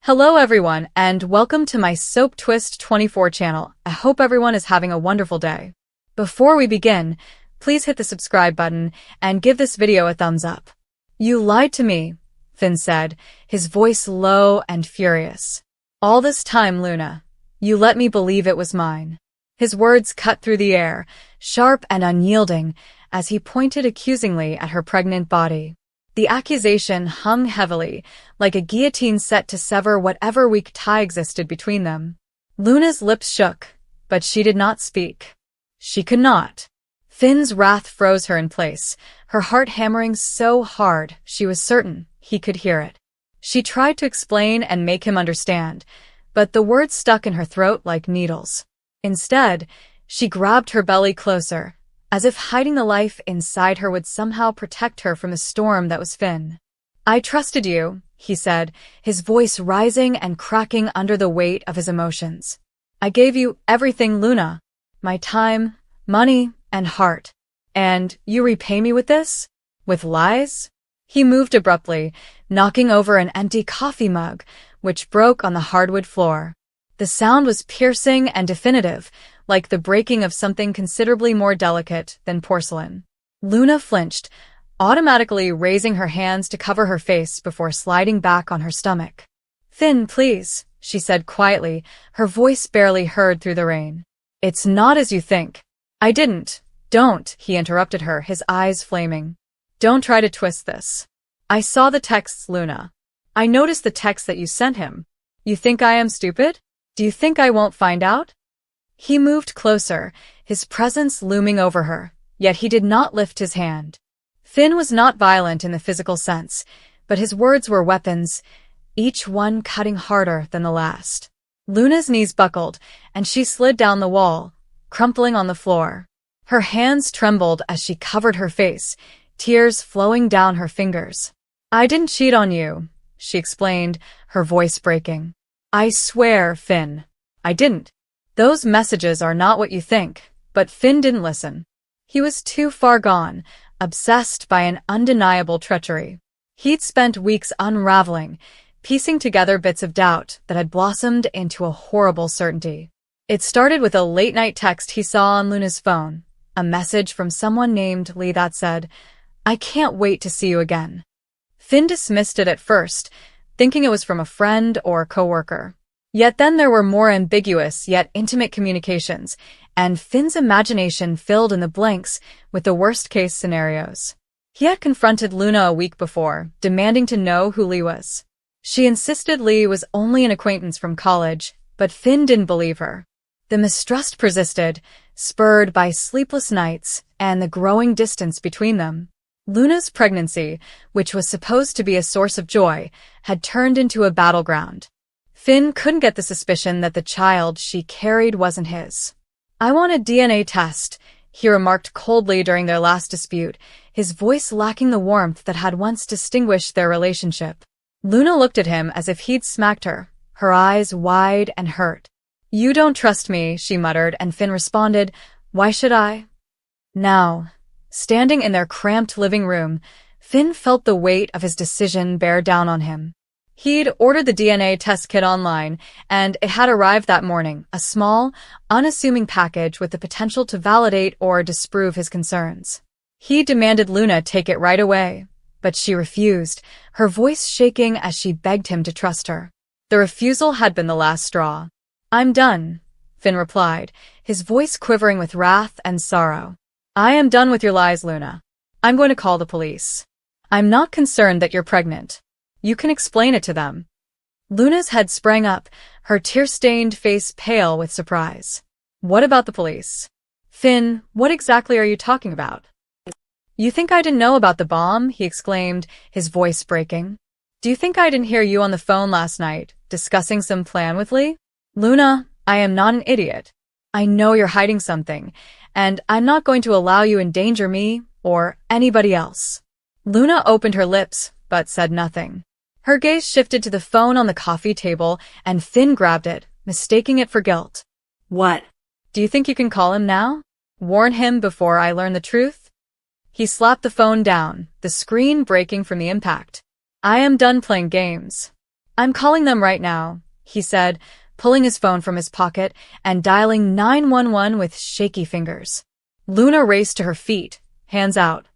Hello everyone, and welcome to my Soap Twist 24 channel. I hope everyone is having a wonderful day. Before we begin, please hit the subscribe button and give this video a thumbs up. You lied to me, Finn said, his voice low and furious. All this time, Luna. You let me believe it was mine. His words cut through the air, sharp and unyielding, as he pointed accusingly at her pregnant body. The accusation hung heavily, like a guillotine set to sever whatever weak tie existed between them. Luna's lips shook, but she did not speak. She could not. Finn's wrath froze her in place, her heart hammering so hard she was certain he could hear it. She tried to explain and make him understand, but the words stuck in her throat like needles. Instead, she grabbed her belly closer, as if hiding the life inside her would somehow protect her from the storm that was Finn. I trusted you, he said, his voice rising and cracking under the weight of his emotions. I gave you everything, Luna. My time, money, and heart. And you repay me with this? With lies? He moved abruptly, knocking over an empty coffee mug, which broke on the hardwood floor. The sound was piercing and definitive, like the breaking of something considerably more delicate than porcelain. Luna flinched, automatically raising her hands to cover her face before sliding back on her stomach. Finn, please, she said quietly, her voice barely heard through the rain. It's not as you think. I didn't. Don't, he interrupted her, his eyes flaming. Don't try to twist this. I saw the texts, Luna. I noticed the text that you sent him. You think I am stupid? Do you think I won't find out? He moved closer, his presence looming over her, yet he did not lift his hand. Finn was not violent in the physical sense, but his words were weapons, each one cutting harder than the last. Luna's knees buckled, and she slid down the wall, crumpling on the floor. Her hands trembled as she covered her face, tears flowing down her fingers. I didn't cheat on you, she explained, her voice breaking. I swear, Finn. I didn't. Those messages are not what you think, but Finn didn't listen. He was too far gone, obsessed by an undeniable treachery. He'd spent weeks unraveling, piecing together bits of doubt that had blossomed into a horrible certainty. It started with a late-night text he saw on Luna's phone, a message from someone named Lee that said, I can't wait to see you again. Finn dismissed it at first, thinking it was from a friend or coworker. Yet then there were more ambiguous yet intimate communications, and Finn's imagination filled in the blanks with the worst-case scenarios. He had confronted Luna a week before, demanding to know who Lee was. She insisted Lee was only an acquaintance from college, but Finn didn't believe her. The mistrust persisted, spurred by sleepless nights and the growing distance between them. Luna's pregnancy, which was supposed to be a source of joy, had turned into a battleground. Finn couldn't get the suspicion that the child she carried wasn't his. I want a DNA test, he remarked coldly during their last dispute, his voice lacking the warmth that had once distinguished their relationship. Luna looked at him as if he'd smacked her, her eyes wide and hurt. You don't trust me, she muttered, and Finn responded, Why should I? Now, standing in their cramped living room, Finn felt the weight of his decision bear down on him. He'd ordered the DNA test kit online, and it had arrived that morning, a small, unassuming package with the potential to validate or disprove his concerns. He demanded Luna take it right away, but she refused, her voice shaking as she begged him to trust her. The refusal had been the last straw. I'm done, Finn replied, his voice quivering with wrath and sorrow. I am done with your lies, Luna. I'm going to call the police. I'm not concerned that you're pregnant. You can explain it to them. Luna's head sprang up, her tear-stained face pale with surprise. What about the police? Finn, what exactly are you talking about? You think I didn't know about the bomb? He exclaimed, his voice breaking. Do you think I didn't hear you on the phone last night, discussing some plan with Lee? Luna, I am not an idiot. I know you're hiding something, and I'm not going to allow you endanger me or anybody else. Luna opened her lips, but said nothing. Her gaze shifted to the phone on the coffee table, and Finn grabbed it, mistaking it for guilt. What? Do you think you can call him now? Warn him before I learn the truth? He slapped the phone down, the screen breaking from the impact. I am done playing games. I'm calling them right now, he said, pulling his phone from his pocket and dialing 911 with shaky fingers. Luna raced to her feet, hands out.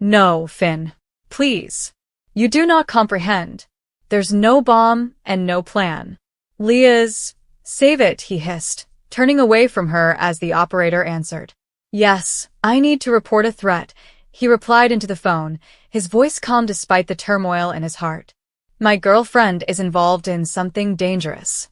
No, Finn. Please. You do not comprehend. There's no bomb and no plan. Leah's... Save it, he hissed, turning away from her as the operator answered. Yes, I need to report a threat, he replied into the phone, his voice calm despite the turmoil in his heart. My girlfriend is involved in something dangerous.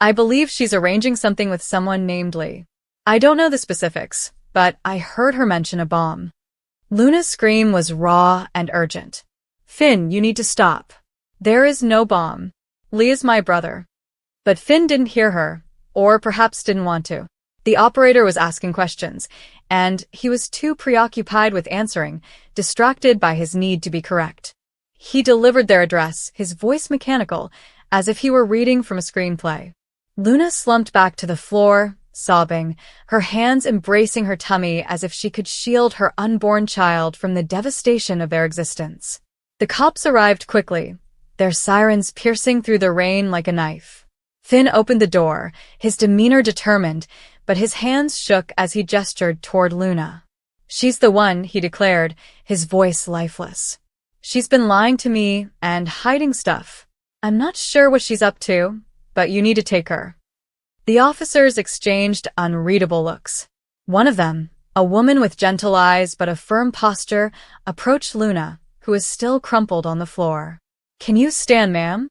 I believe she's arranging something with someone named Lee. I don't know the specifics, but I heard her mention a bomb. Luna's scream was raw and urgent. Finn, you need to stop. There is no bomb. Lee is my brother. But Finn didn't hear her, or perhaps didn't want to. The operator was asking questions, and he was too preoccupied with answering, distracted by his need to be correct. He delivered their address, his voice mechanical, as if he were reading from a screenplay. Luna slumped back to the floor, sobbing, her hands embracing her tummy as if she could shield her unborn child from the devastation of their existence. The cops arrived quickly, their sirens piercing through the rain like a knife. Finn opened the door, his demeanor determined, but his hands shook as he gestured toward Luna. She's the one, he declared, his voice lifeless. She's been lying to me and hiding stuff. I'm not sure what she's up to, but you need to take her. The officers exchanged unreadable looks. One of them, a woman with gentle eyes but a firm posture, approached Luna, who was still crumpled on the floor. Can you stand, ma'am?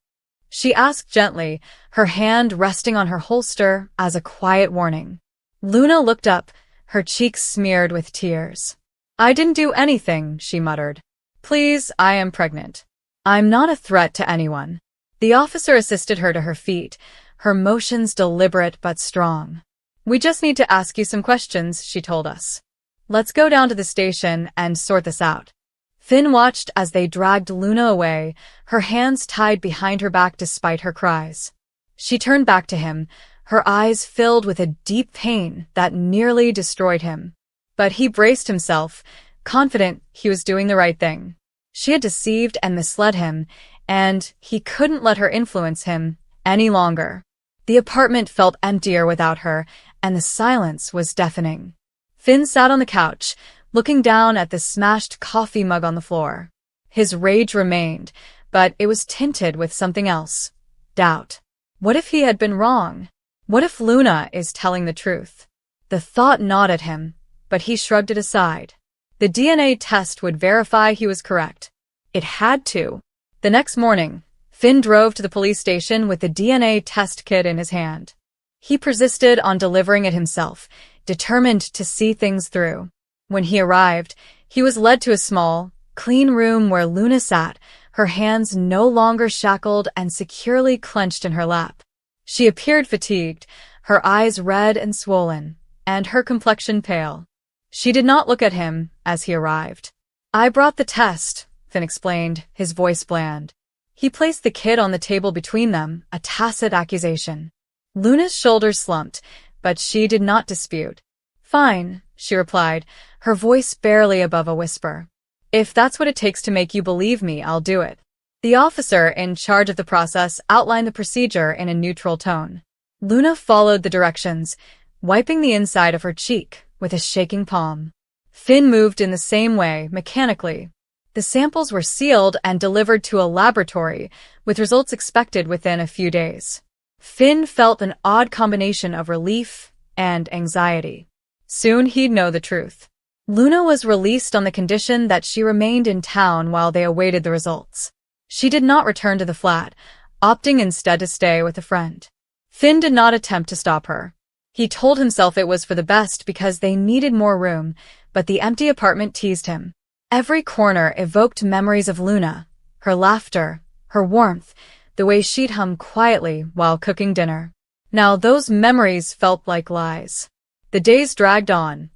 She asked gently, her hand resting on her holster as a quiet warning. Luna looked up, her cheeks smeared with tears. I didn't do anything, she muttered. Please, I am pregnant. I'm not a threat to anyone. The officer assisted her to her feet, her motions deliberate but strong. We just need to ask you some questions, she told us. Let's go down to the station and sort this out. Finn watched as they dragged Luna away, her hands tied behind her back despite her cries. She turned back to him, her eyes filled with a deep pain that nearly destroyed him. But he braced himself, confident he was doing the right thing. She had deceived and misled him, and he couldn't let her influence him any longer. The apartment felt emptier without her, and the silence was deafening. Finn sat on the couch, looking down at the smashed coffee mug on the floor. His rage remained, but it was tinted with something else. Doubt. What if he had been wrong? What if Luna is telling the truth? The thought gnawed at him, but he shrugged it aside. The DNA test would verify he was correct. It had to. The next morning, Finn drove to the police station with the DNA test kit in his hand. He persisted on delivering it himself, determined to see things through. When he arrived, he was led to a small, clean room where Luna sat, her hands no longer shackled and securely clenched in her lap. She appeared fatigued, her eyes red and swollen, and her complexion pale. She did not look at him as he arrived. I brought the test, Finn explained, his voice bland. He placed the kit on the table between them, a tacit accusation. Luna's shoulders slumped, but she did not dispute. Fine, she replied, her voice barely above a whisper. If that's what it takes to make you believe me, I'll do it. The officer in charge of the process outlined the procedure in a neutral tone. Luna followed the directions, wiping the inside of her cheek with a shaking palm. Finn moved in the same way, mechanically. The samples were sealed and delivered to a laboratory, with results expected within a few days. Finn felt an odd combination of relief and anxiety. Soon he'd know the truth. Luna was released on the condition that she remained in town while they awaited the results. She did not return to the flat, opting instead to stay with a friend. Finn did not attempt to stop her. He told himself it was for the best because they needed more room, but the empty apartment teased him. Every corner evoked memories of Luna, her laughter, her warmth, the way she'd hum quietly while cooking dinner. Now those memories felt like lies. The days dragged on,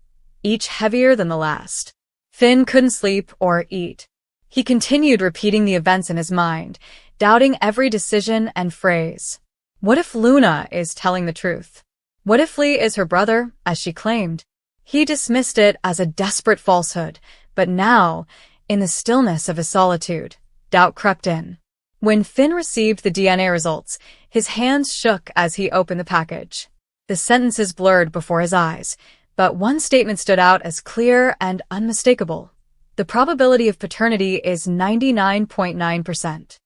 each heavier than the last. Finn couldn't sleep or eat. He continued repeating the events in his mind, doubting every decision and phrase. What if Luna is telling the truth? What if Lee is her brother, as she claimed? He dismissed it as a desperate falsehood, but now, in the stillness of his solitude, doubt crept in. When Finn received the DNA results, his hands shook as he opened the package. The sentences blurred before his eyes, but one statement stood out as clear and unmistakable. The probability of paternity is 99.9%.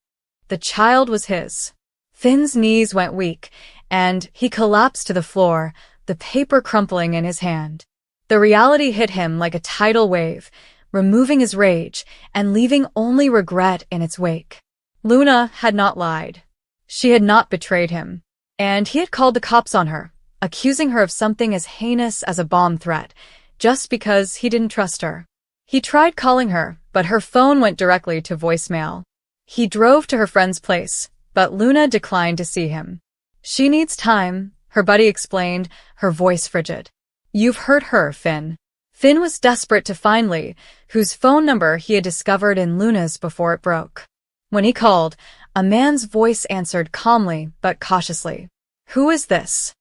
The child was his. Finn's knees went weak, and he collapsed to the floor, the paper crumpling in his hand. The reality hit him like a tidal wave, removing his rage and leaving only regret in its wake. Luna had not lied. She had not betrayed him. And he had called the cops on her, accusing her of something as heinous as a bomb threat, just because he didn't trust her. He tried calling her, but her phone went directly to voicemail. He drove to her friend's place, but Luna declined to see him. She needs time, her buddy explained, her voice frigid. You've hurt her, Finn. Finn was desperate to find Lee, whose phone number he had discovered in Luna's before it broke. When he called, a man's voice answered calmly but cautiously. Who is this?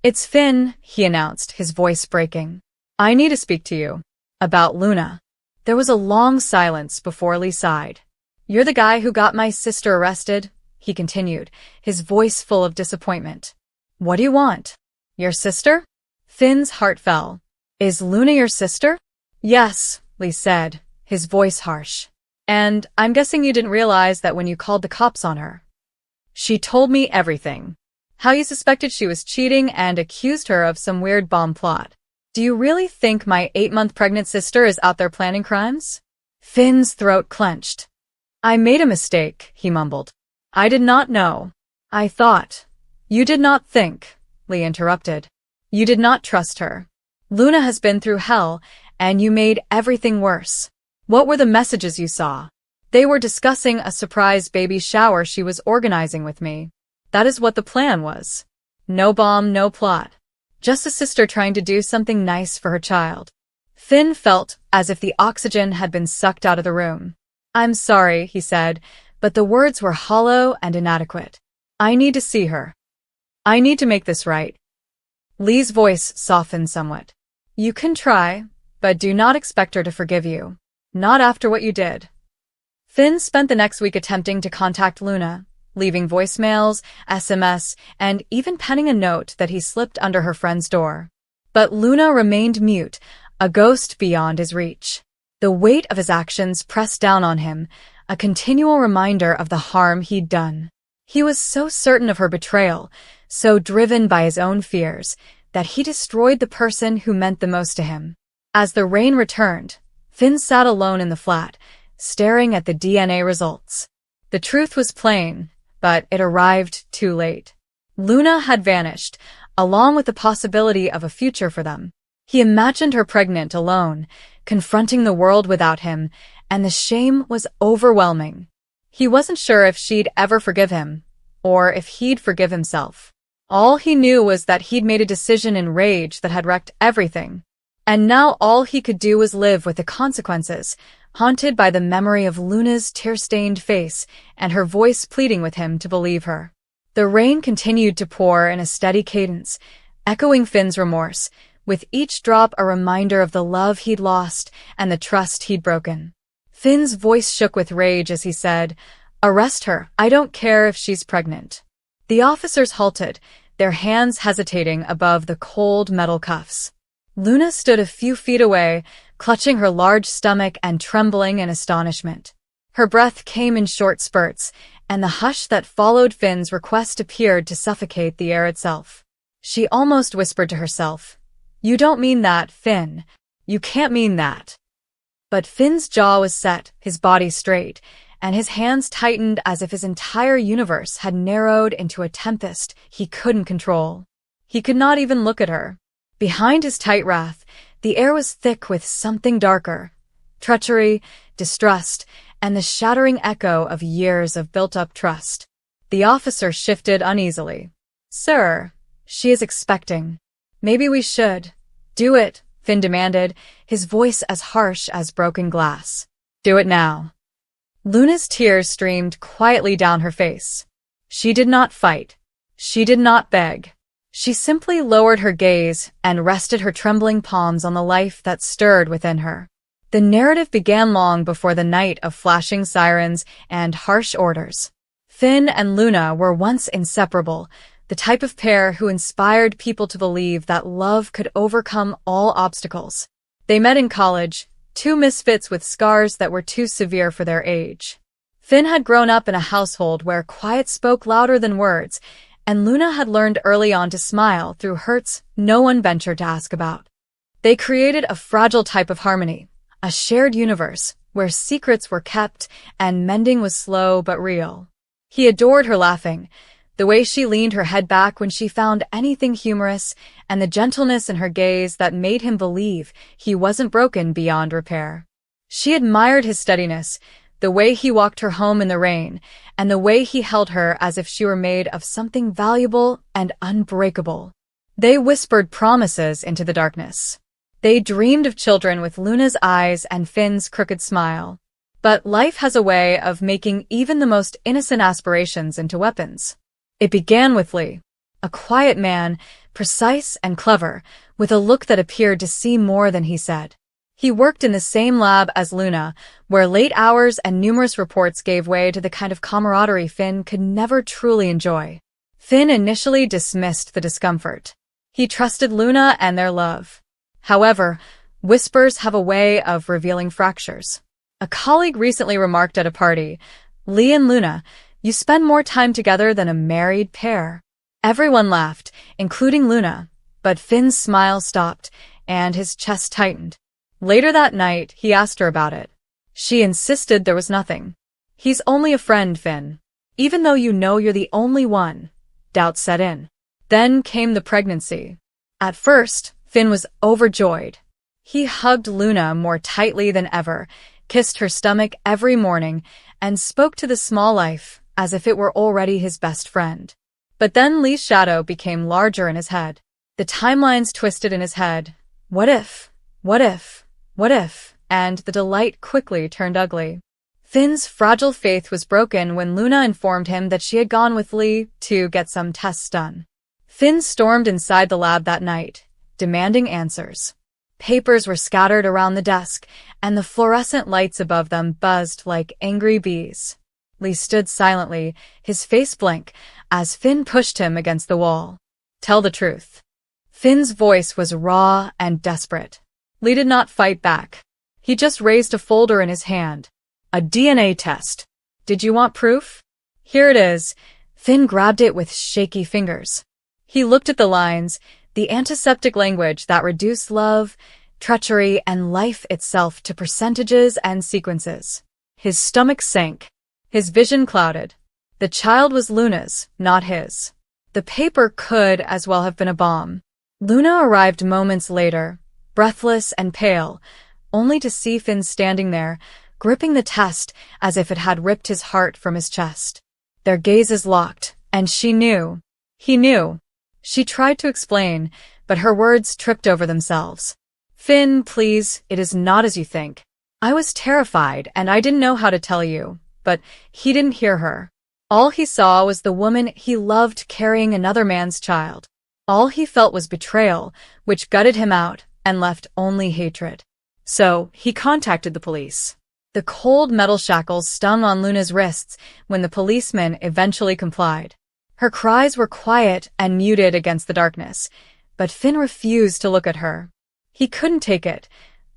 It's Finn, he announced, his voice breaking. I need to speak to you. About Luna. There was a long silence before Lee sighed. You're the guy who got my sister arrested, he continued, his voice full of disappointment. What do you want? Your sister? Finn's heart fell. Is Luna your sister? Yes, Lee said, his voice harsh. And I'm guessing you didn't realize that when you called the cops on her. She told me everything. How you suspected she was cheating and accused her of some weird bomb plot. Do you really think my 8-month pregnant sister is out there planning crimes? Finn's throat clenched. I made a mistake, he mumbled. I did not know. I thought. You did not think, Lee interrupted. You did not trust her. Luna has been through hell, and you made everything worse. What were the messages you saw? They were discussing a surprise baby shower she was organizing with me. That is what the plan was. No bomb, no plot. Just a sister trying to do something nice for her child. Finn felt as if the oxygen had been sucked out of the room. I'm sorry, he said, but the words were hollow and inadequate. I need to see her. I need to make this right. Lee's voice softened somewhat. You can try, but do not expect her to forgive you. Not after what you did. Finn spent the next week attempting to contact Luna, leaving voicemails, SMS, and even penning a note that he slipped under her friend's door. But Luna remained mute, a ghost beyond his reach. The weight of his actions pressed down on him, a continual reminder of the harm he'd done. He was so certain of her betrayal, so driven by his own fears, that he destroyed the person who meant the most to him. As the rain returned, Finn sat alone in the flat, staring at the DNA results. The truth was plain, but it arrived too late. Luna had vanished, along with the possibility of a future for them. He imagined her pregnant alone, confronting the world without him, and the shame was overwhelming. He wasn't sure if she'd ever forgive him, or if he'd forgive himself. All he knew was that he'd made a decision in rage that had wrecked everything. And now all he could do was live with the consequences, haunted by the memory of Luna's tear-stained face and her voice pleading with him to believe her. The rain continued to pour in a steady cadence, echoing Finn's remorse, with each drop a reminder of the love he'd lost and the trust he'd broken. Finn's voice shook with rage as he said, "Arrest her, I don't care if she's pregnant." The officers halted, their hands hesitating above the cold metal cuffs. Luna stood a few feet away, clutching her large stomach and trembling in astonishment. Her breath came in short spurts, and the hush that followed Finn's request appeared to suffocate the air itself. She almost whispered to herself, "You don't mean that, Finn. You can't mean that." But Finn's jaw was set, his body straight, and his hands tightened as if his entire universe had narrowed into a tempest he couldn't control. He could not even look at her. Behind his tight wrath, the air was thick with something darker, treachery, distrust, and the shattering echo of years of built-up trust. The officer shifted uneasily. "Sir, she is expecting. Maybe we should." "Do it," Finn demanded, his voice as harsh as broken glass. "Do it now." Luna's tears streamed quietly down her face. She did not fight. She did not beg. She simply lowered her gaze and rested her trembling palms on the life that stirred within her. The narrative began long before the night of flashing sirens and harsh orders. Finn and Luna were once inseparable, the type of pair who inspired people to believe that love could overcome all obstacles. They met in college, two misfits with scars that were too severe for their age. Finn had grown up in a household where quiet spoke louder than words, and Luna had learned early on to smile through hurts no one ventured to ask about. They created a fragile type of harmony, a shared universe where secrets were kept and mending was slow but real. He adored her laughing, the way she leaned her head back when she found anything humorous, and the gentleness in her gaze that made him believe he wasn't broken beyond repair. She admired his steadiness, the way he walked her home in the rain, and the way he held her as if she were made of something valuable and unbreakable. They whispered promises into the darkness. They dreamed of children with Luna's eyes and Finn's crooked smile. But life has a way of making even the most innocent aspirations into weapons. It began with Lee, a quiet man, precise and clever, with a look that appeared to see more than he said. He worked in the same lab as Luna, where late hours and numerous reports gave way to the kind of camaraderie Finn could never truly enjoy. Finn initially dismissed the discomfort. He trusted Luna and their love. However, whispers have a way of revealing fractures. A colleague recently remarked at a party, "Lee and Luna, you spend more time together than a married pair." Everyone laughed, including Luna, but Finn's smile stopped, and his chest tightened. Later that night, he asked her about it. She insisted there was nothing. "He's only a friend, Finn. Even though you know you're the only one." Doubt set in. Then came the pregnancy. At first, Finn was overjoyed. He hugged Luna more tightly than ever, kissed her stomach every morning, and spoke to the small life as if it were already his best friend. But then Lee's shadow became larger in his head. The timelines twisted in his head. What if? What if? What if? And the delight quickly turned ugly. Finn's fragile faith was broken when Luna informed him that she had gone with Lee to get some tests done. Finn stormed inside the lab that night, demanding answers. Papers were scattered around the desk, and the fluorescent lights above them buzzed like angry bees. Lee stood silently, his face blank, as Finn pushed him against the wall. "Tell the truth." Finn's voice was raw and desperate. Lee did not fight back. He just raised a folder in his hand. "A DNA test. Did you want proof?" "Here it is." Finn grabbed it with shaky fingers. He looked at the lines, the antiseptic language that reduced love, treachery, and life itself to percentages and sequences. His stomach sank. His vision clouded. The child was Luna's, not his. The paper could as well have been a bomb. Luna arrived moments later, breathless and pale, only to see Finn standing there, gripping the test as if it had ripped his heart from his chest. Their gazes locked, and she knew. He knew. She tried to explain, but her words tripped over themselves. "Finn, please, it is not as you think. I was terrified, and I didn't know how to tell you." But he didn't hear her. All he saw was the woman he loved carrying another man's child. All he felt was betrayal, which gutted him out and left only hatred. So he contacted the police. The cold metal shackles stung on Luna's wrists when the policeman eventually complied. Her cries were quiet and muted against the darkness, but Finn refused to look at her. He couldn't take it.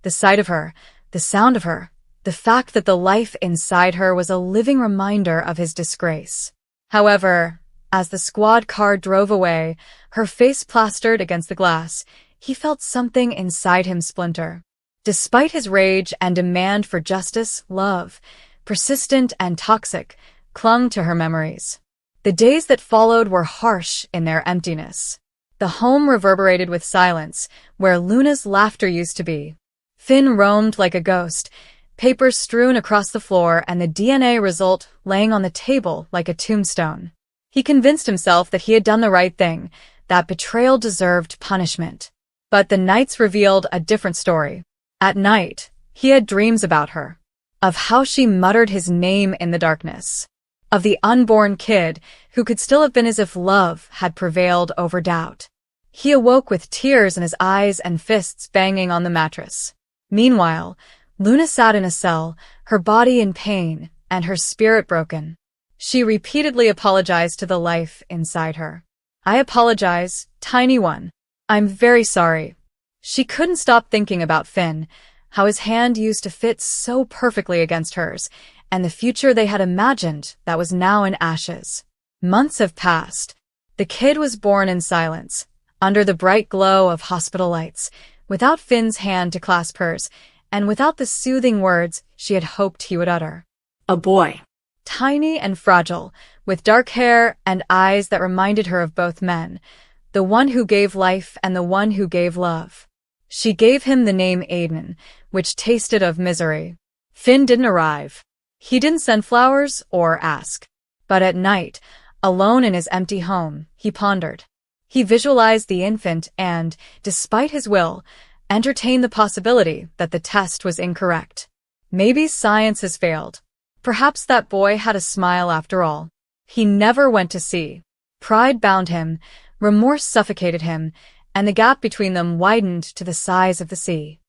The sight of her, the sound of her, the fact that the life inside her was a living reminder of his disgrace. However, as the squad car drove away, her face plastered against the glass, he felt something inside him splinter. Despite his rage and demand for justice, love, persistent and toxic, clung to her memories. The days that followed were harsh in their emptiness. The home reverberated with silence, where Luna's laughter used to be. Finn roamed like a ghost, papers strewn across the floor and the DNA result laying on the table like a tombstone. He convinced himself that he had done the right thing, that betrayal deserved punishment. But the nights revealed a different story. At night, he had dreams about her, of how she muttered his name in the darkness, of the unborn kid who could still have been as if love had prevailed over doubt. He awoke with tears in his eyes and fists banging on the mattress. Meanwhile, Luna sat in a cell, her body in pain and her spirit broken. She repeatedly apologized to the life inside her. I apologize, tiny one. I'm very sorry. She couldn't stop thinking about Finn, how his hand used to fit so perfectly against hers, and the future they had imagined that was now in ashes. Months have passed. The kid was born in silence, under the bright glow of hospital lights, without Finn's hand to clasp hers, and without the soothing words she had hoped he would utter. A boy. Tiny and fragile, with dark hair and eyes that reminded her of both men, the one who gave life and the one who gave love. She gave him the name Aiden, which tasted of misery. Finn didn't arrive. He didn't send flowers or ask. But at night, alone in his empty home, he pondered. He visualized the infant and, despite his will, entertained the possibility that the test was incorrect. Maybe science has failed. Perhaps that boy had a smile after all. He never went to sea. Pride bound him, remorse suffocated him, and the gap between them widened to the size of the sea.